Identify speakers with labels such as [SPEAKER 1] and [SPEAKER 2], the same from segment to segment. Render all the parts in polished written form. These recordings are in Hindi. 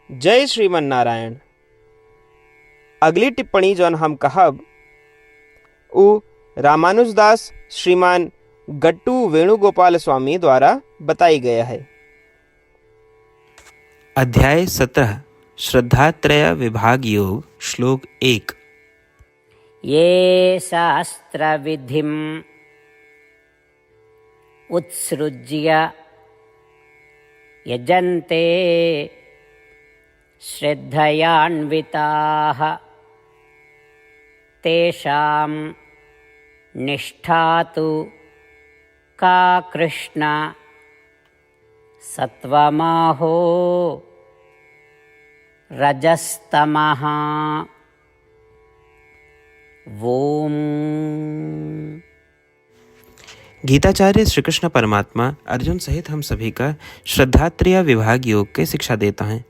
[SPEAKER 1] जय श्रीमन नारायण। अगली टिप्पणी जौन हम कहब उ रामानुजदास श्रीमान गट्टू वेणुगोपाल स्वामी द्वारा बताई गया है।
[SPEAKER 2] अध्याय 17 श्रद्धात्रय विभाग योग श्लोक 1।
[SPEAKER 3] ये शास्त्र विधिम उत्सृज्य यजन्ते श्रद्धयान्विताः तेषां निष्ठा तु का कृष्ण सत्वमाहो रजस्तमः। ओम।
[SPEAKER 2] गीताचार्य श्री कृष्ण परमात्मा अर्जुन सहित हम सभी का श्रद्धात्रय विभाग योग के शिक्षा देता है।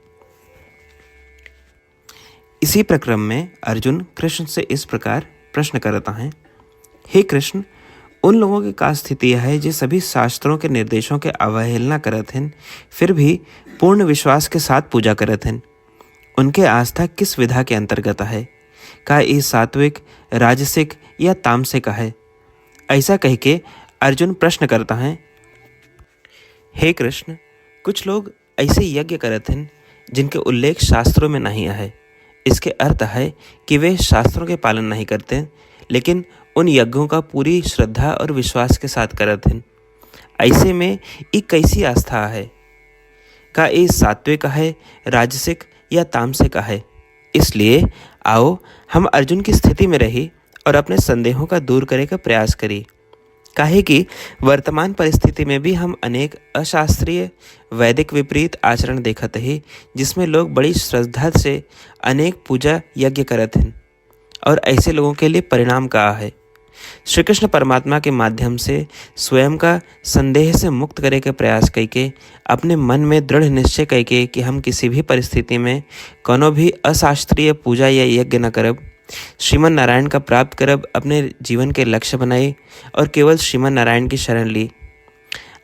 [SPEAKER 2] इसी प्रक्रम में अर्जुन कृष्ण से इस प्रकार प्रश्न करता है, हे कृष्ण, उन लोगों की का स्थिति है जो सभी शास्त्रों के निर्देशों के अवहेलना करत हैं, फिर भी पूर्ण विश्वास के साथ पूजा करत हैं। उनके आस्था किस विधा के अंतर्गत है? का ये सात्विक, राजसिक या तामसिक है? ऐसा कह के अर्जुन प्रश्न करता है, हे कृष्ण, कुछ लोग ऐसे यज्ञ करत हैं जिनके उल्लेख शास्त्रों में नहीं है। इसके अर्थ है कि वे शास्त्रों के पालन नहीं करते, लेकिन उन यज्ञों का पूरी श्रद्धा और विश्वास के साथ करत हैं। ऐसे में ये कैसी आस्था है? का ये सात्विक है, राजसिक या तामसिक है? इसलिए आओ हम अर्जुन की स्थिति में रही और अपने संदेहों का दूर करे का प्रयास करें। काहे कि वर्तमान परिस्थिति में भी हम अनेक अशास्त्रीय वैदिक विपरीत आचरण देखते हैं, जिसमें लोग बड़ी श्रद्धा से अनेक पूजा यज्ञ करते हैं, और ऐसे लोगों के लिए परिणाम क्या है? श्री कृष्ण परमात्मा के माध्यम से स्वयं का संदेह से मुक्त करे के प्रयास करके अपने मन में दृढ़ निश्चय करके कि हम किसी भी परिस्थिति में कोनो भी अशास्त्रीय पूजा या यज्ञ न करब, श्रीमन नारायण का प्राप्त करब अपने जीवन के लक्ष्य बनाए और केवल श्रीमन नारायण की शरण ली।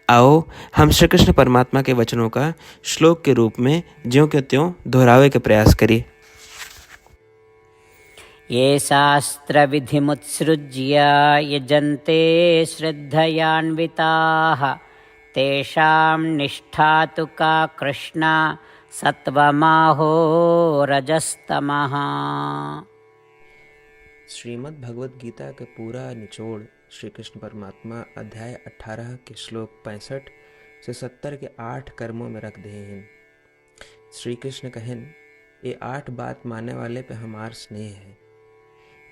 [SPEAKER 2] आओ हम श्री कृष्ण परमात्मा के वचनों का श्लोक के रूप में ज्यों के त्यों दोहरावे के प्रयास करिए।
[SPEAKER 3] ये शास्त्र विधिमुत्सृज्य यजन्ते श्रद्धयान्विताः तेषां निष्ठा तु का कृष्ण सत्वमाहो रजस्तमः।
[SPEAKER 2] श्रीमद् भगवद गीता का पूरा निचोड़ श्री कृष्ण परमात्मा अध्याय 18 के श्लोक 65 से 70 के 8 कर्मों में रख दे हैं। श्री कृष्ण कहन, ये 8 बात मानने वाले पे हमार स्नेह है,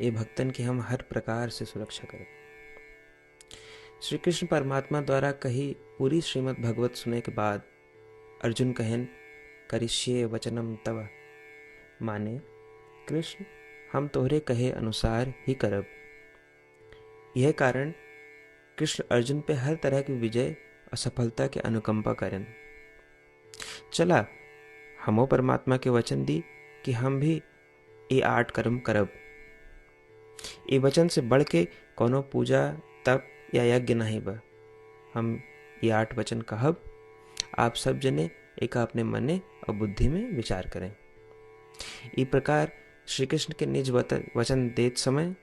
[SPEAKER 2] ये भक्तन की हम हर प्रकार से सुरक्षा करें। श्री कृष्ण परमात्मा द्वारा कही पूरी श्रीमद् भगवत सुने के बाद अर्जुन कहन, करिष्ये वचनम तव, माने कृष्ण, हम तोहरे कहे अनुसार ही करब। यह कारण कृष्ण अर्जुन पे हर तरह की विजय और सफलता के अनुकंपा करें। चला हमो परमात्मा के वचन दी कि हम भी ये 8 कर्म करब। ये वचन से बढ़ के कोनो पूजा तप या यज्ञ नहीं बा। हम ये 8 वचन कहब, आप सब जने एक अपने मने और बुद्धि में विचार करें। इस प्रकार श्री कृष्ण के निज वचन देत समय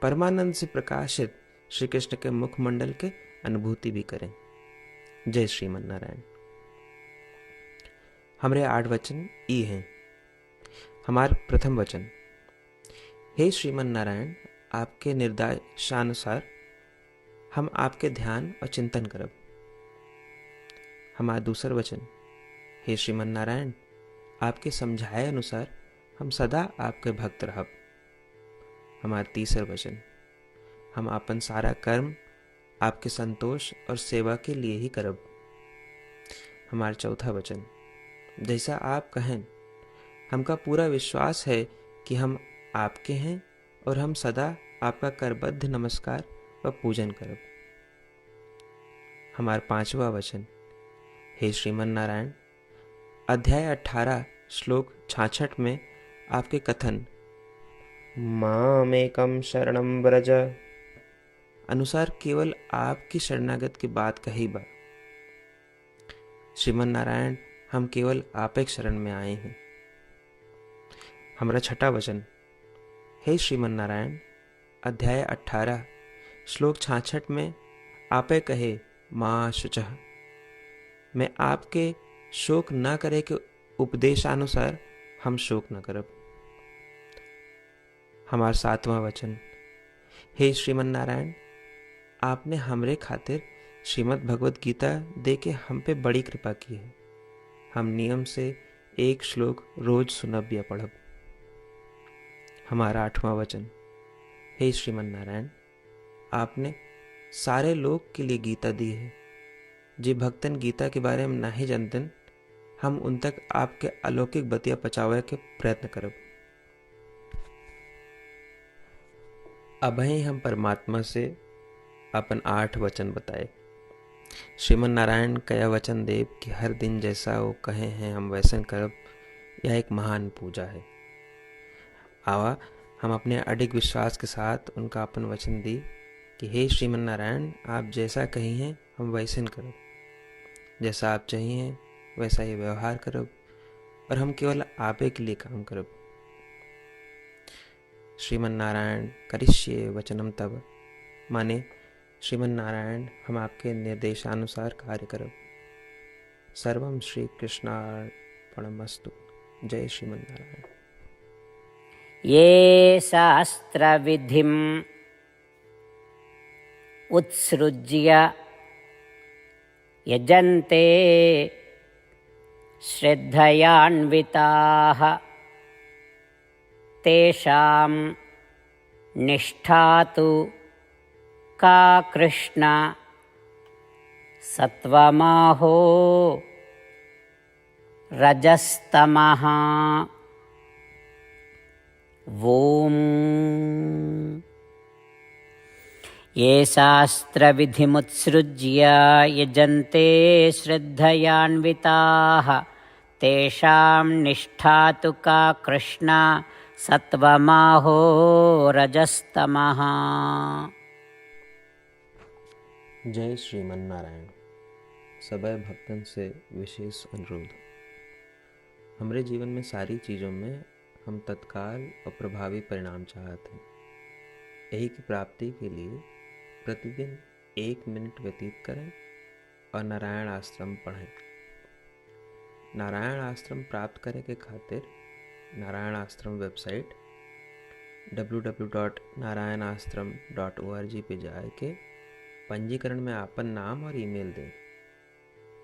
[SPEAKER 2] परमानंद से प्रकाशित श्री कृष्ण के मुखमंडल के अनुभूति भी करें। जय श्रीमन नारायण। हमारे 8 वचन ई हैं। हमार प्रथम वचन, हे श्रीमन नारायण, आपके निर्देशानुसार हम आपके ध्यान और चिंतन करब। हमारा दूसर वचन, हे श्रीमन नारायण, आपके समझाए अनुसार हम सदा आपके भक्त रहब। हमारा तीसर वचन, हम अपन सारा कर्म आपके संतोष और सेवा के लिए ही करब। हमारा चौथा वचन, जैसा आप कहें, हमका पूरा विश्वास है कि हम आपके हैं और हम सदा आपका करबद्ध नमस्कार व पूजन करब। हमारा पांचवा वचन, हे श्रीमन नारायण, अध्याय 18 श्लोक 66 में आपके कथन मामेकम शरणम व्रज अनुसार केवल आपकी शरणागत की बात कही बा। श्रीमन नारायण, हम केवल आप एक शरण में आए हैं।
[SPEAKER 1] हमारा छठा वचन। हे श्रीमन नारायण, अध्याय 18 श्लोक 66 में आपे कहे माँ शुचः, मैं आपके शोक न करे के उपदेशानुसार हम शोक न करब। हमारा सातवां वचन। हे श्रीमन नारायण, आपने हमरे खातिर श्रीमद् भगवत गीता दे के हम पे बड़ी कृपा की है। हम नियम से एक श्लोक रोज सुनब या पढ़ब। हमारा आठवां वचन। हे श्रीमन नारायण, आपने सारे लोग के लिए गीता दी है। जे भक्तन गीता के बारे में नहीं जानतन, हम उन तक आपके अलौकिक बतिया पहुंचावे के प्रयत्न करब। अबही हम परमात्मा से अपन 8 वचन बताए। श्रीमन नारायण कया वचन देव कि हर दिन जैसा वो कहे हैं हम वैसन करब, यह एक महान पूजा है। आवा हम अपने अडिग विश्वास के साथ उनका अपन वचन दी कि हे श्रीमन नारायण, आप जैसा कही हैं हम वैसन करब, जैसा आप चाहिए वैसा ही व्यवहार करब, और हम केवल आपे के लिए काम करब। श्रीमन नारायण करिष्ये वचनम तब, माने श्रीमन नारायण हम आपके निर्देशानुसार कार्य करब। सर्वम श्री कृष्णार्पणमस्तु। जय श्रीमन नारायण।
[SPEAKER 3] ये शास्त्रविधिम् उत्सृज्य यजन्ते श्रद्धयान्विताः तेषां निष्ठा तु का कृष्ण सत्वमाहो रजस्तमः। ॐ ये शास्त्रविधिमुत्सृज्य यजन्ते श्रद्धयान्विताः तेषां निष्ठा तु का कृष्ण सत्वमाहो रजस्तमः।
[SPEAKER 1] जय श्रीमन नारायण। सबै भक्तन से विशेष अनुरोध। हमरे जीवन में सारी चीज़ों में हम तत्काल और प्रभावी परिणाम चाहते हैं। यही की प्राप्ति के लिए प्रतिदिन 1 मिनट व्यतीत करें और नारायण आश्रम पढ़ें। नारायण आश्रम प्राप्त करे के खातिर नारायण आश्रम वेबसाइट www.narayanashram.org पे जाए के पंजीकरण में आपन नाम और ईमेल दें।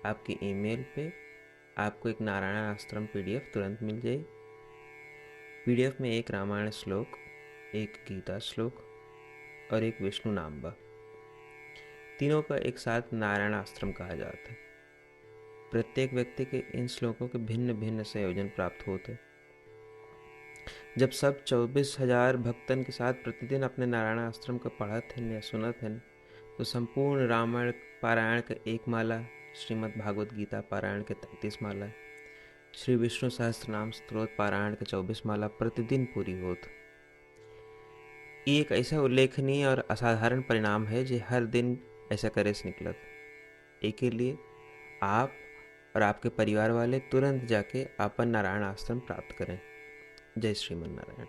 [SPEAKER 1] आपकी ईमेल पे आपको एक नारायण आश्रम PDF तुरंत मिल जाए। PDF में एक रामायण श्लोक, एक गीता श्लोक और एक विष्णु नाम बा। तीनों का एक साथ नारायण आश्रम कहा जाता है। प्रत्येक व्यक्ति के इन श्लोकों के भिन्न भिन्न संयोजन प्राप्त होते। जब सब 24,000 भक्तन के साथ प्रतिदिन अपने नारायण आश्रम को पढ़त हैं या सुनत हैं, तो संपूर्ण रामायण पारायण के 1 माला, श्रीमद् भागवत गीता पारायण के 33 माला, श्री विष्णु सहस्त्रनाम स्तोत्र पारायण के 24 माला प्रतिदिन पूरी होत। ये एक ऐसा उल्लेखनीय और असाधारण परिणाम है जो हर दिन ऐसा करे से निकलत। एक के लिए आप और आपके परिवार वाले तुरंत जाके आपन नारायण आश्रम प्राप्त करें। जय श्रीमन नारायण।